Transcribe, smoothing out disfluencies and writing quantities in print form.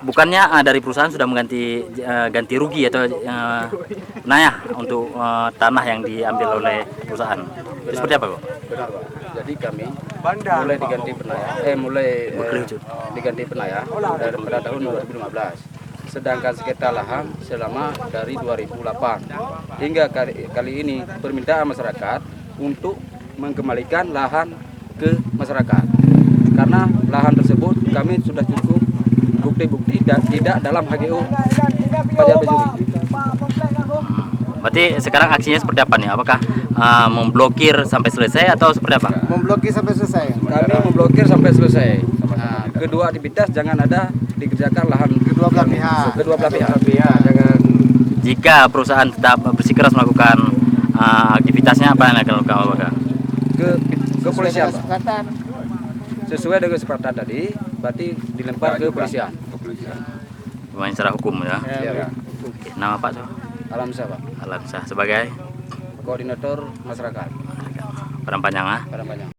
bukannya dari perusahaan sudah mengganti ganti rugi atau penayah untuk tanah yang diambil oleh perusahaan. Itu seperti apa kok? Benar Pak. Jadi kami mulai diganti penayah pada tahun 2015. Sedangkan sengketa lahan selama dari 2008 hingga kali ini permintaan masyarakat untuk mengembalikan lahan ke masyarakat. Karena lahan tersebut kami sudah cukup bukti-bukti tidak dalam HGU Fajar Bajuri. Berarti sekarang aksinya seperti apa nih? Apakah memblokir sampai selesai atau seperti apa? Memblokir sampai selesai. Kami memblokir sampai selesai. Nah, kedua aktivitas jangan ada dikerjakan lahan Kedua belah pihak. Kedua belah pihak. Jangan. Jika perusahaan tetap bersikeras melakukan aktivitasnya, apa yang akan dilakukan? Ke kepolisian Pak. Kesepakatan. Sesuai dengan kesepakatan tadi, berarti dilempar ke kepolisian. Pemain secara hukum ya. Ya, Pak. Oke, nama Pak so? Alamsyah Pak, Alamsyah sebagai koordinator masyarakat Padang Panjang. Padang Panjang.